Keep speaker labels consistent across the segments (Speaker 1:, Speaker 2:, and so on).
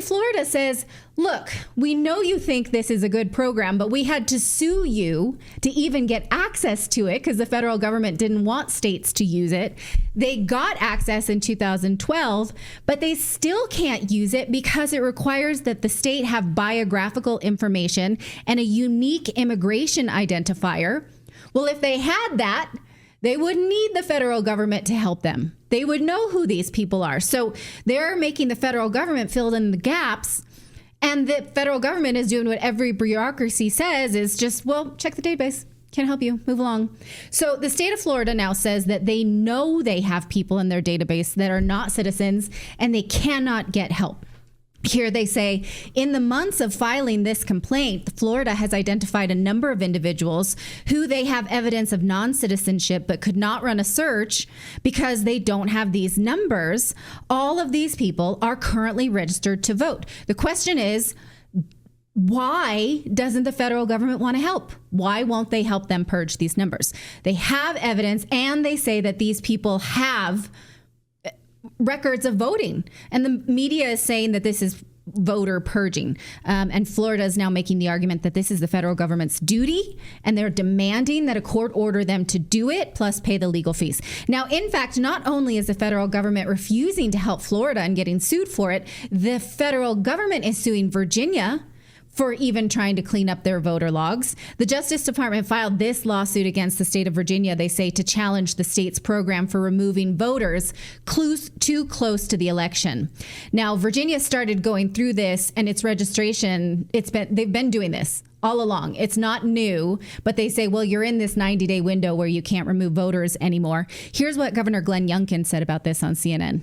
Speaker 1: apparently Florida says, look, we know you think this is a good program, but we had to sue you to even get access to it because the federal government didn't want states to use it. They got access in 2012, but they still can't use it because it requires that the state have biographical information and a unique immigration identifier. Well, if they had that, they wouldn't need the federal government to help them. They would know who these people are. So they're making the federal government fill in the gaps. And the federal government is doing what every bureaucracy says is just, well, check the database. Can't help you. Move along. So the state of Florida now says that they know they have people in their database that are not citizens and they cannot get help. Here they say, in the months of filing this complaint, Florida has identified a number of individuals who they have evidence of non-citizenship but could not run a search because they don't have these numbers. All of these people are currently registered to vote. The question is, why doesn't the federal government want to help? Why won't they help them purge these numbers? They have evidence, and they say that these people have records of voting, and the media is saying that this is voter purging, and Florida is now making the argument that this is the federal government's duty, and they're demanding that a court order them to do it plus pay the legal fees. Now, in fact, not only is the federal government refusing to help Florida and getting sued for it, the federal government is suing Virginia for even trying to clean up their voter logs. The Justice Department filed this lawsuit against the state of Virginia, they say, to challenge the state's program for removing voters too close to the election. Now, Virginia started going through this, and its registration, they've been doing this all along. It's not new, but they say, well, you're in this 90-day window where you can't remove voters anymore. Here's what Governor Glenn Youngkin said about this on CNN.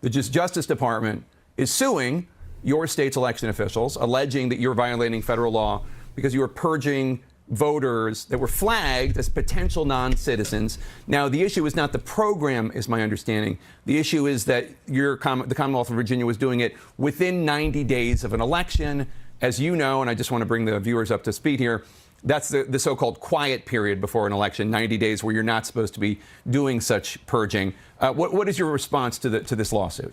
Speaker 2: The Justice Department is suing your state's election officials, alleging that you're violating federal law because you were purging voters that were flagged as potential non-citizens. Now, the issue is not the program, is my understanding. The issue is that the Commonwealth of Virginia was doing it within 90 days of an election. As you know, and I just want to bring the viewers up to speed here, that's the so-called quiet period before an election, 90 days where you're not supposed to be doing such purging. What is your response to this lawsuit?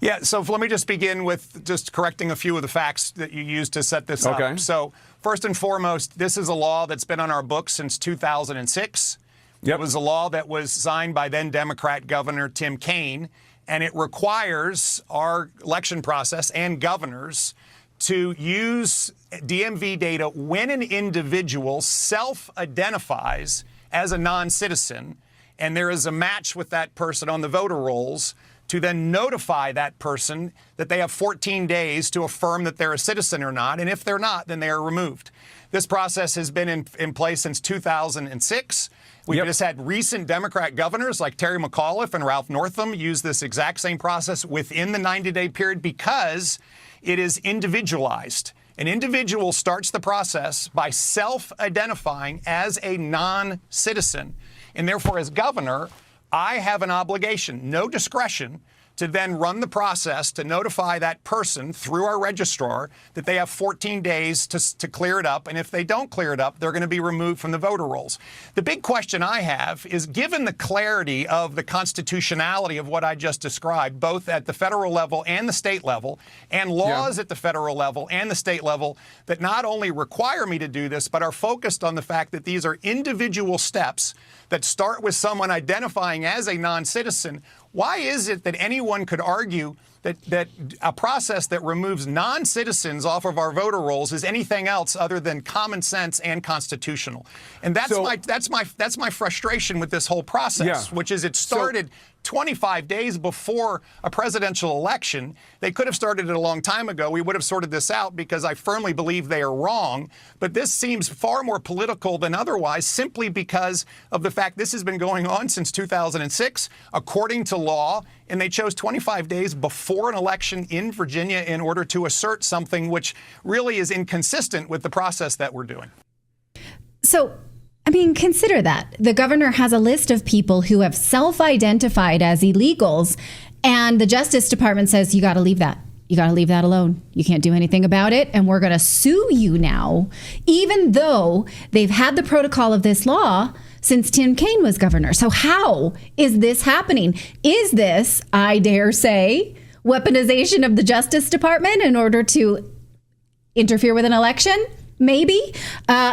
Speaker 3: Yeah, so let me just begin with just correcting a few of the facts that you used to set this up. So first and foremost, this is a law that's been on our books since 2006. It was a law that was signed by then Democrat Governor Tim Kaine, and it requires our election process and governors to use DMV data when an individual self-identifies as a non-citizen, and there is a match with that person on the voter rolls, to then notify that person that they have 14 days to affirm that they're a citizen or not. And if they're not, then they are removed. This process has been in place since 2006. We've just had recent Democrat governors like Terry McAuliffe and Ralph Northam use this exact same process within the 90-day period because it is individualized. An individual starts the process by self-identifying as a non-citizen. And therefore, as governor, I have an obligation, no discretion, to then run the process to notify that person through our registrar that they have 14 days to clear it up. And if they don't clear it up, they're going to be removed from the voter rolls. The big question I have is, given the clarity of the constitutionality of what I just described, both at the federal level and the state level, and laws at the federal level and the state level that not only require me to do this, but are focused on the fact that these are individual steps that start with someone identifying as a non-citizen, why is it that anyone could argue that a process that removes non-citizens off of our voter rolls is anything else other than common sense and constitutional? And that's my frustration with this whole process, which is it started 25 days before a presidential election. They could have started it a long time ago. We would have sorted this out because I firmly believe they are wrong. But this seems far more political than otherwise, simply because of the fact this has been going on since 2006, according to law. And they chose 25 days before an election in Virginia in order to assert something which really is inconsistent with the process that we're doing.
Speaker 1: So, I mean, consider that. The governor has a list of people who have self-identified as illegals, and the Justice Department says, you got to leave that. You got to leave that alone. You can't do anything about it, and we're going to sue you now, even though they've had the protocol of this law since Tim Kaine was governor. So how is this happening? Is this, I dare say, Weaponization of the Justice Department in order to interfere with an election? Maybe.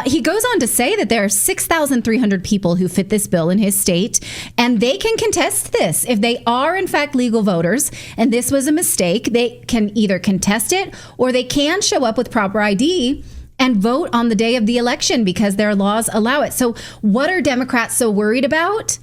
Speaker 1: He goes on to say that there are 6,300 people who fit this bill in his state, and they can contest this. If they are, in fact, legal voters, and this was a mistake, they can either contest it or they can show up with proper ID and vote on the day of the election because their laws allow it. So what are Democrats so worried about?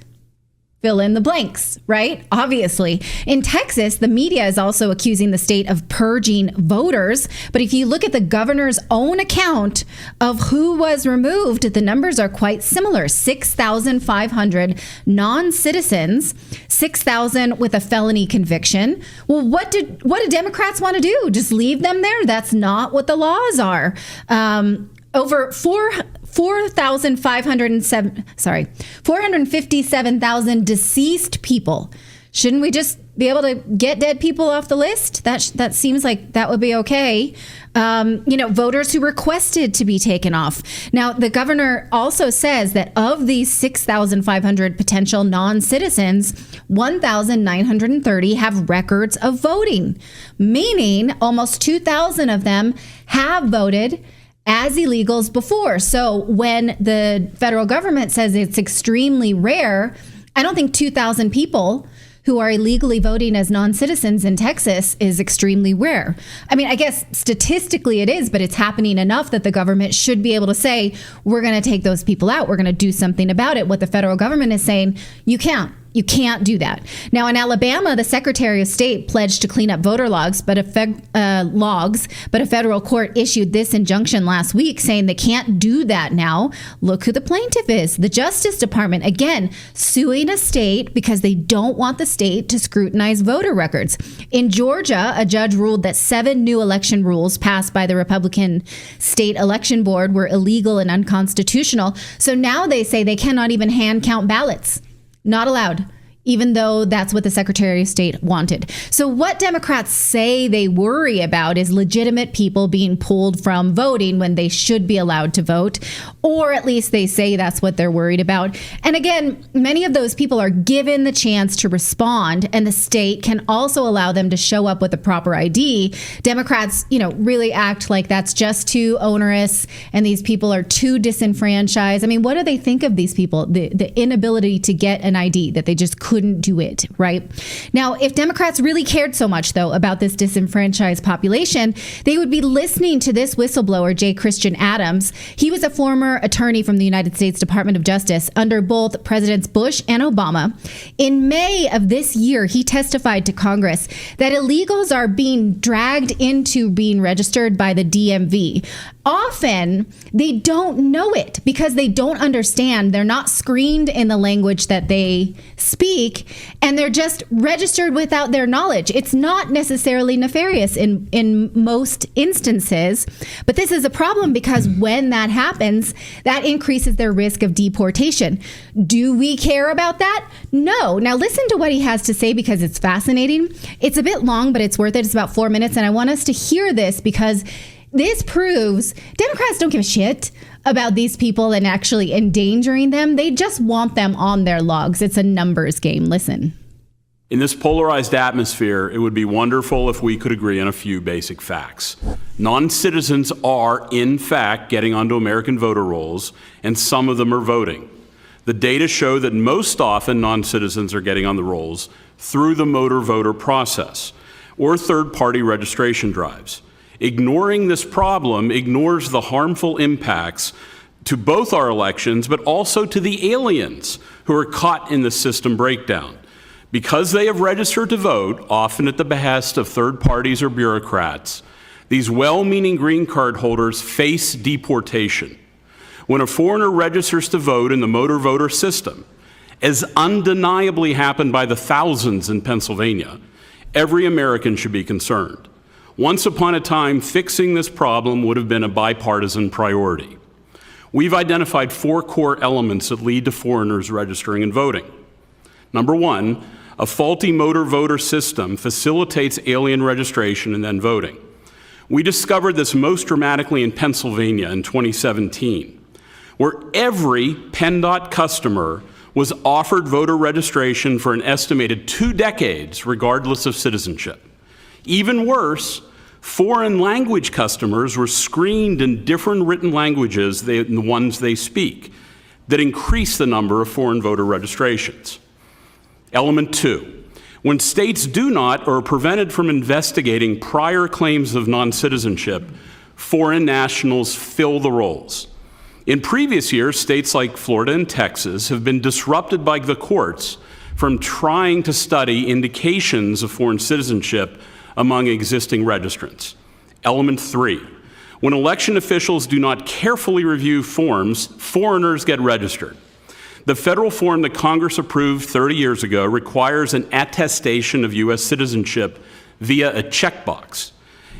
Speaker 1: Fill in the blanks, right? Obviously. In Texas, the media is also accusing the state of purging voters. But if you look at the governor's own account of who was removed, the numbers are quite similar. 6,500 non-citizens, 6,000 with a felony conviction. Well, what do Democrats want to do? Just leave them there? That's not what the laws are. Over 457,000 deceased people. Shouldn't we just be able to get dead people off the list? That seems like that would be okay. Voters who requested to be taken off. Now, the governor also says that of these 6,500 potential non-citizens, 1,930 have records of voting, meaning almost 2,000 of them have voted as illegals before. So when the federal government says it's extremely rare, I don't think 2,000 people who are illegally voting as non-citizens in Texas is extremely rare. I mean, I guess statistically it is, but it's happening enough that the government should be able to say, we're going to take those people out. We're going to do something about it. What the federal government is saying, you can't do that. Now, in Alabama, the Secretary of State pledged to clean up voter logs, but a federal court issued this injunction last week saying they can't do that now. Look who the plaintiff is. The Justice Department, again, suing a state because they don't want the state to scrutinize voter records. In Georgia, a judge ruled that 7 new election rules passed by the Republican State Election Board were illegal and unconstitutional. So now they say they cannot even hand count ballots. Not allowed, even though that's what the Secretary of State wanted. So what Democrats say they worry about is legitimate people being pulled from voting when they should be allowed to vote, or at least they say that's what they're worried about. And again, many of those people are given the chance to respond, and the state can also allow them to show up with a proper ID. Democrats, really act like that's just too onerous and these people are too disenfranchised. I mean, what do they think of these people? The inability to get an ID, that they just couldn't do it, right? Now, if Democrats really cared so much, though, about this disenfranchised population, they would be listening to this whistleblower, J. Christian Adams. He was a former attorney from the United States Department of Justice under both Presidents Bush and Obama. In May of this year, he testified to Congress that illegals are being dragged into being registered by the DMV. Often, they don't know it because they don't understand. They're not screened in the language that they speak, and they're just registered without their knowledge. It's not necessarily nefarious in most instances, but this is a problem because when that happens, that increases their risk of deportation. Do we care about that? No. Now listen to what he has to say because it's fascinating. It's a bit long, but it's worth it. It's about 4 minutes, and I want us to hear this because this proves Democrats don't give a shit about these people and actually endangering them. They just want them on their logs. It's a numbers game. Listen.
Speaker 4: In this polarized atmosphere, it would be wonderful if we could agree on a few basic facts. Non-citizens are, in fact, getting onto American voter rolls, and some of them are voting. The data show that most often non-citizens are getting on the rolls through the motor voter process or third-party registration drives. Ignoring this problem ignores the harmful impacts to both our elections, but also to the aliens who are caught in the system breakdown. Because they have registered to vote, often at the behest of third parties or bureaucrats, these well-meaning green card holders face deportation. When a foreigner registers to vote in the motor voter system, as undeniably happened by the thousands in Pennsylvania, every American should be concerned. Once upon a time, fixing this problem would have been a bipartisan priority. We've identified 4 core elements that lead to foreigners registering and voting. Number 1, a faulty motor voter system facilitates alien registration and then voting. We discovered this most dramatically in Pennsylvania in 2017, where every PennDOT customer was offered voter registration for an estimated 2 decades, regardless of citizenship. Even worse, foreign language customers were screened in different written languages than the ones they speak, that increased the number of foreign voter registrations. Element 2. When states do not or are prevented from investigating prior claims of non-citizenship, foreign nationals fill the rolls. In previous years, states like Florida and Texas have been disrupted by the courts from trying to study indications of foreign citizenship among existing registrants. Element 3. When election officials do not carefully review forms, foreigners get registered. The federal form that Congress approved 30 years ago requires an attestation of U.S. citizenship via a checkbox.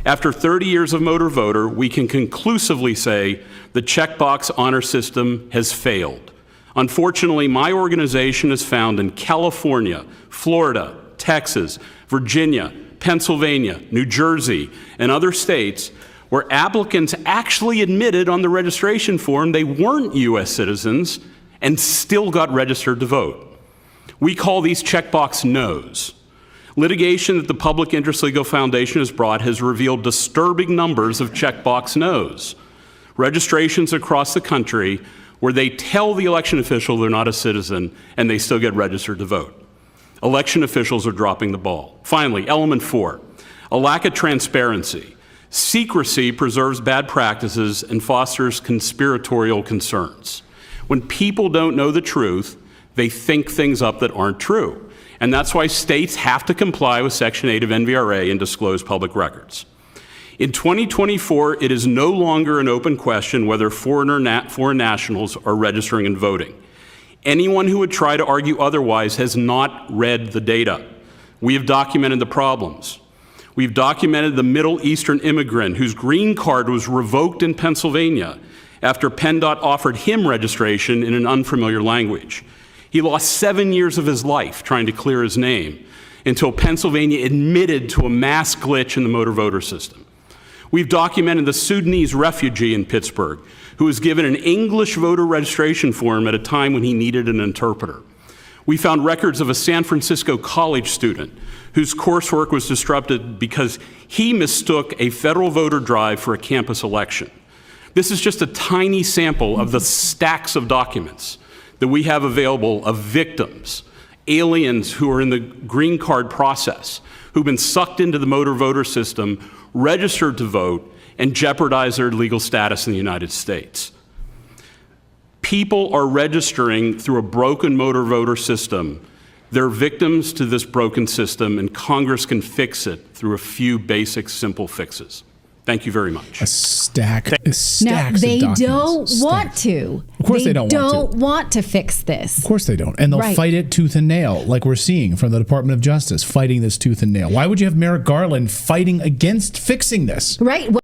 Speaker 4: After 30 years of motor voter, we can conclusively say the checkbox honor system has failed. Unfortunately, my organization is found in California, Florida, Texas, Virginia, Pennsylvania, New Jersey, and other states where applicants actually admitted on the registration form they weren't U.S. citizens and still got registered to vote. We call these checkbox no's. Litigation that the Public Interest Legal Foundation has brought has revealed disturbing numbers of checkbox no's. Registrations across the country where they tell the election official they're not a citizen and they still get registered to vote. Election officials are dropping the ball. Finally, element 4, a lack of transparency. Secrecy preserves bad practices and fosters conspiratorial concerns. When people don't know the truth, they think things up that aren't true. And that's why states have to comply with Section 8 of NVRA and disclose public records. In 2024, it is no longer an open question whether foreign nationals are registering and voting. Anyone who would try to argue otherwise has not read the data. We have documented the problems. We've documented the Middle Eastern immigrant whose green card was revoked in Pennsylvania after PennDOT offered him registration in an unfamiliar language. He lost 7 years of his life trying to clear his name until Pennsylvania admitted to a mass glitch in the motor voter system. We've documented the Sudanese refugee in Pittsburgh who was given an English voter registration form at a time when he needed an interpreter. We found records of a San Francisco college student whose coursework was disrupted because he mistook a federal voter drive for a campus election. This is just a tiny sample of the stacks of documents that we have available of victims, aliens who are in the green card process, who've been sucked into the motor voter system, registered to vote, and jeopardize their legal status in the United States. People are registering through a broken motor voter system. They're victims to this broken system, and Congress can fix it through a few basic, simple fixes. Thank you very much.
Speaker 5: A stack
Speaker 1: Now, they don't want to.
Speaker 5: Of course they don't
Speaker 1: want to fix this.
Speaker 5: Of course they don't. And they'll fight it tooth and nail, like we're seeing from the Department of Justice, fighting this tooth and nail. Why would you have Merrick Garland fighting against fixing this?
Speaker 1: Right.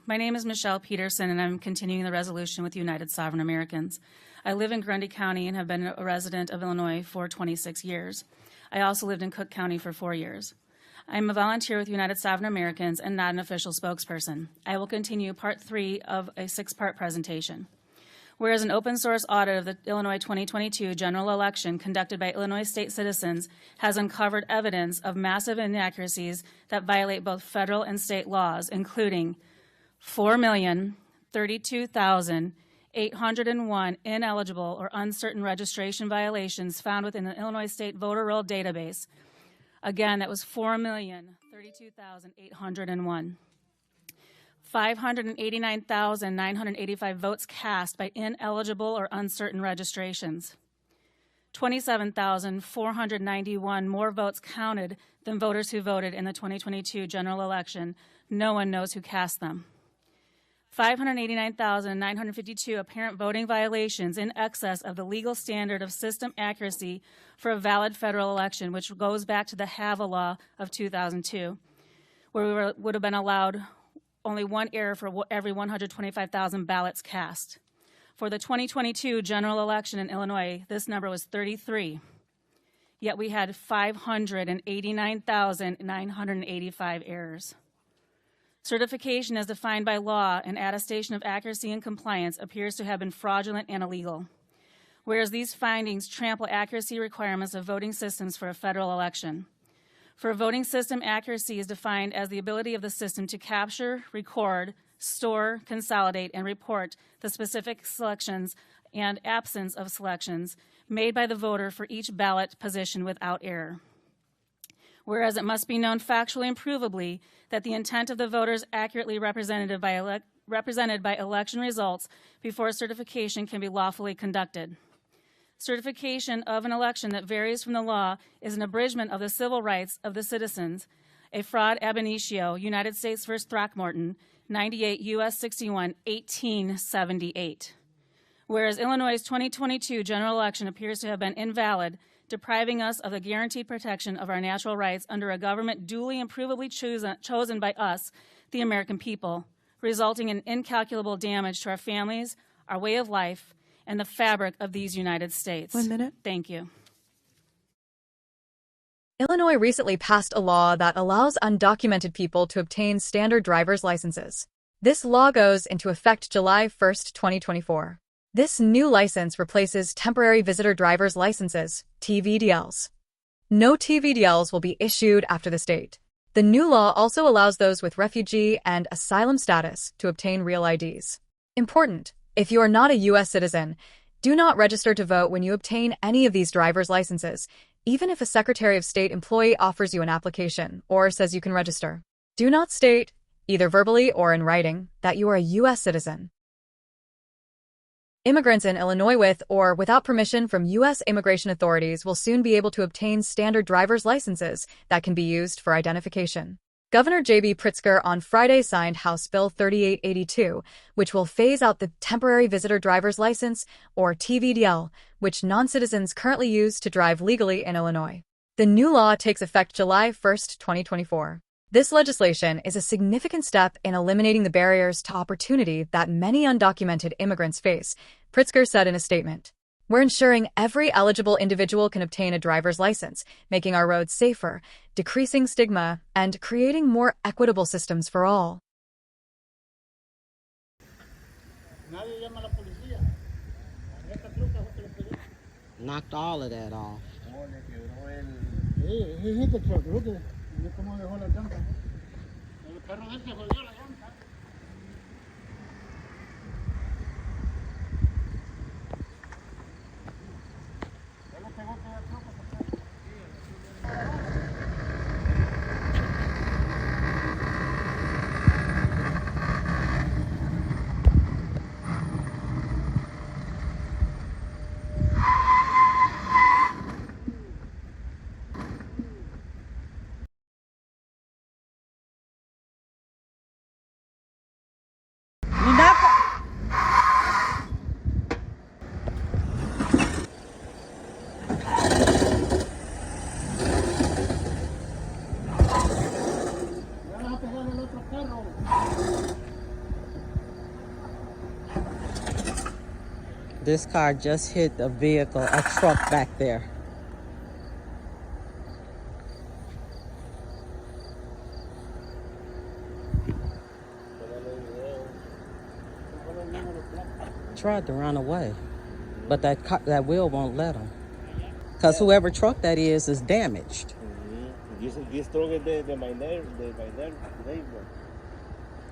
Speaker 6: My name is Michelle Peterson, and I'm continuing the resolution with United Sovereign Americans. I live in Grundy County and have been a resident of Illinois for 26 years. I also lived in Cook County for 4 years. I'm a volunteer with United Sovereign Americans and not an official spokesperson. I will continue part 3 of a 6-part presentation. Whereas an open source audit of the Illinois 2022 general election conducted by Illinois state citizens has uncovered evidence of massive inaccuracies that violate both federal and state laws, including 4,032,801 ineligible or uncertain registration violations found within the Illinois State Voter Roll database. Again, that was 4,032,801. 589,985 votes cast by ineligible or uncertain registrations. 27,491 more votes counted than voters who voted in the 2022 general election. No one knows who cast them. 589,952 apparent voting violations in excess of the legal standard of system accuracy for a valid federal election, which goes back to the HAVA law of 2002, where we would have been allowed only one error for every 125,000 ballots cast. For the 2022 general election in Illinois, this number was 33, yet we had 589,985 errors. Certification as defined by law and attestation of accuracy and compliance appears to have been fraudulent and illegal, whereas these findings trample accuracy requirements of voting systems for a federal election. For voting system accuracy is defined as the ability of the system to capture, record, store, consolidate, and report the specific selections and absence of selections made by the voter for each ballot position without error. Whereas it must be known factually and provably that the intent of the voters accurately represented by election results before certification can be lawfully conducted. Certification of an election that varies from the law is an abridgment of the civil rights of the citizens, a fraud ab initio, United States v. Throckmorton, 98 U.S. 61, 1878. Whereas Illinois' 2022 general election appears to have been invalid, depriving us of the guaranteed protection of our natural rights under a government duly and provably chosen by us, the American people, resulting in incalculable damage to our families, our way of life, and the fabric of these United States.
Speaker 7: 1 minute.
Speaker 6: Thank you.
Speaker 8: Illinois recently passed a law that allows undocumented people to obtain standard driver's licenses. This law goes into effect July 1, 2024. This new license replaces temporary visitor driver's licenses, TVDLs. No TVDLs will be issued after this date. The new law also allows those with refugee and asylum status to obtain real IDs. Important: if you are not a U.S. citizen, do not register to vote when you obtain any of these driver's licenses, even if a Secretary of State employee offers you an application or says you can register. Do not state, either verbally or in writing, that you are a U.S. citizen. Immigrants in Illinois with or without permission from U.S. immigration authorities will soon be able to obtain standard driver's licenses that can be used for identification. Governor J.B. Pritzker on Friday signed House Bill 3882, which will phase out the temporary visitor driver's license, or TVDL, which non-citizens currently use to drive legally in Illinois. The new law takes effect July 1, 2024. This legislation is a significant step in eliminating the barriers to opportunity that many undocumented immigrants face, Pritzker said in a statement. We're ensuring every eligible individual can obtain a driver's license, making our roads safer, decreasing stigma, and creating more equitable systems for all.
Speaker 9: Knocked all of that off.
Speaker 10: He hit the truck. Look at cómo dejó la llanta. El perro ese jodió la llanta. Él le pegó toda la tropa.
Speaker 9: This car just hit a vehicle, a truck back there. Tried to run away, but that wheel won't let him. Because whoever truck that is damaged.
Speaker 10: This truck is the my neighbor.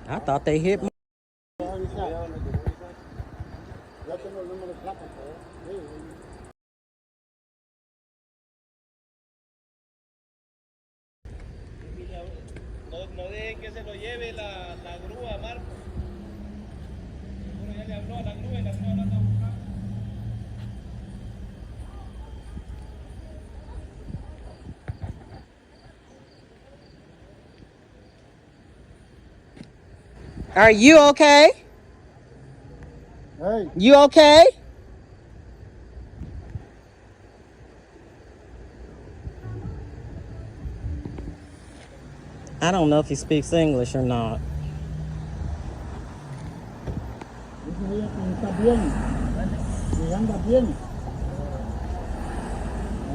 Speaker 9: I thought they hit me.
Speaker 10: No dejen que se lo lleve la grúa, Marco. Seguro ya le habló a la grúa y la grúa lo anda buscando.
Speaker 9: Are you okay?
Speaker 10: Hey.
Speaker 9: You okay? I don't know if he speaks English or not.
Speaker 10: Está bien. Y anda bien.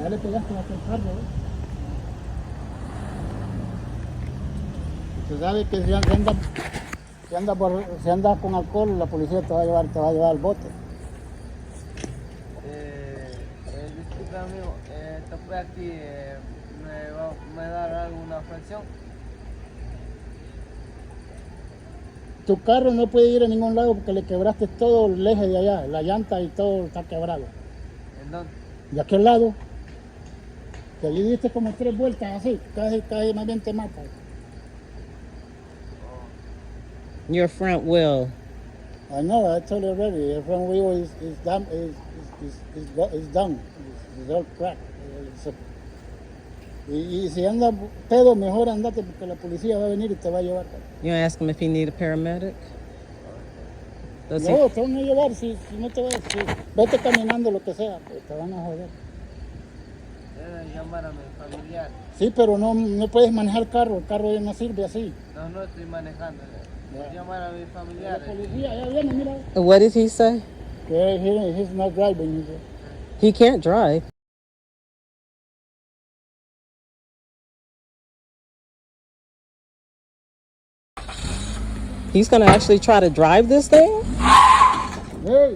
Speaker 10: Ya le pegaste a aquel carro. Usted sabe que si anda con alcohol, la policía te va a llevar al bote.
Speaker 11: Disculpe amigo, esto fue aquí, me da
Speaker 10: Tu carro no puede ir a ningún lado porque le quebraste todo el eje de allá, la llanta y todo está quebrado.
Speaker 9: ¿En dónde?
Speaker 10: De aquel lado, que allí diste como 3 vueltas así, casi más bien te mata.
Speaker 9: Your front wheel.
Speaker 10: I know, I told you already, the front wheel is done, it's all cracked. Y si anda pedo, mejor andate porque la policía va a venir y te va a llevar.
Speaker 9: You ask him if he need a paramedic? Does he?
Speaker 10: No, te van a llevar, si no te vas, vete caminando lo que sea, pues te van a joder.
Speaker 9: Deben llamar a mi familiar.
Speaker 10: Sí, pero no puedes manejar el carro ya no sirve así.
Speaker 9: No estoy manejando. Llamar a mi familiar.
Speaker 10: La policía ya viene, mira.
Speaker 9: What did he say?
Speaker 10: He's not driving.
Speaker 9: He can't drive. He's gonna actually try to drive this thing?
Speaker 10: Hey!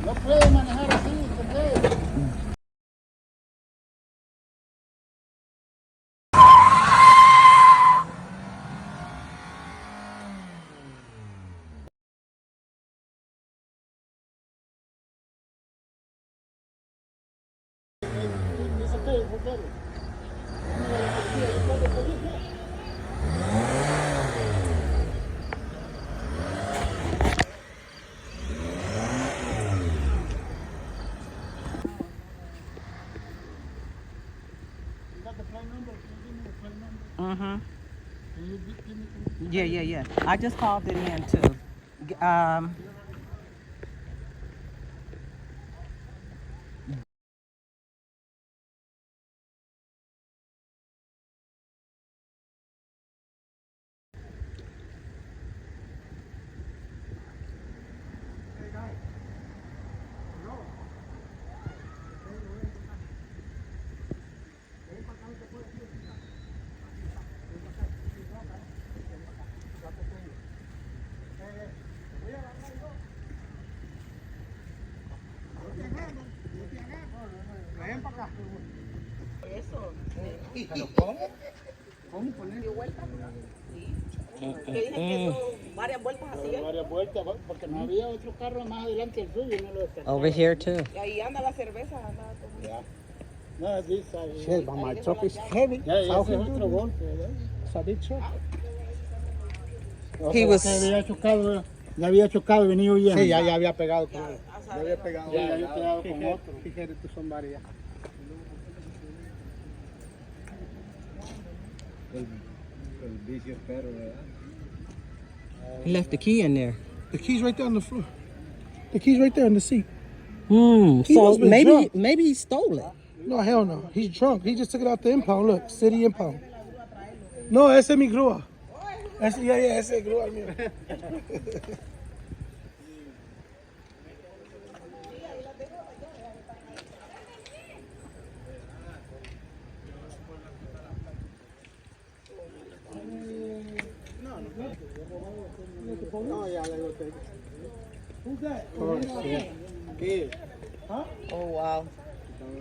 Speaker 10: No puede manejar así, ¿entendés? It's okay.
Speaker 9: Yeah. I just called it in too.
Speaker 10: Ven para acá. Eso. ¿Pero cómo poner? ¿Dio vuelta? Sí. Te dije que eso, varias vueltas así. Varias vueltas, porque no había otro carro más adelante del suyo y no lo descartaba.
Speaker 9: Over here too.
Speaker 10: Y ahí anda la cerveza, anda todo. Yeah. No, this side. Shit, but my truck is heavy. Yeah, ese es otro golpe, ¿verdad? It's a big truck.
Speaker 9: He was.
Speaker 10: Ya había chocado y venía huyendo.
Speaker 7: Sí, ya había pegado con él. Ya había pegado.
Speaker 10: Ya había pegado con otro.
Speaker 7: He headed to somebody. El vicio es perro, ¿verdad?
Speaker 9: He left the key in there.
Speaker 7: The key's right there on the floor. The key's right there in the seat.
Speaker 9: So
Speaker 7: must be drunk.
Speaker 9: maybe he stole it.
Speaker 7: No, hell no. He's drunk. He just took it out the impound. Look, city impound. No, ese es mi grúa. Ese es grúa mío. No, yeah, they will take it. Who's that? Oh, shit. Kid. Huh?
Speaker 9: Oh wow.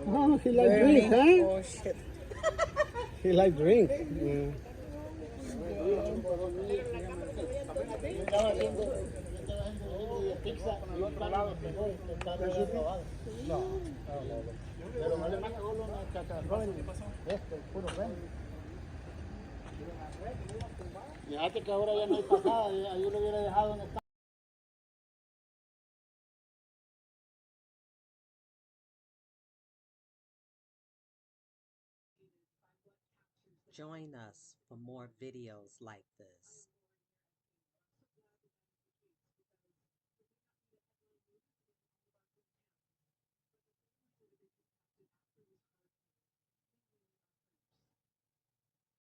Speaker 7: Oh, he like drink, huh?
Speaker 9: Oh shit.
Speaker 7: He like drink. Yeah.
Speaker 10: Pero no le mata gol a una chacarrón. Puro ven. Fíjate que ahora ya no hay pasada, ahí lo hubiera dejado donde está.
Speaker 11: Join us for more videos like this.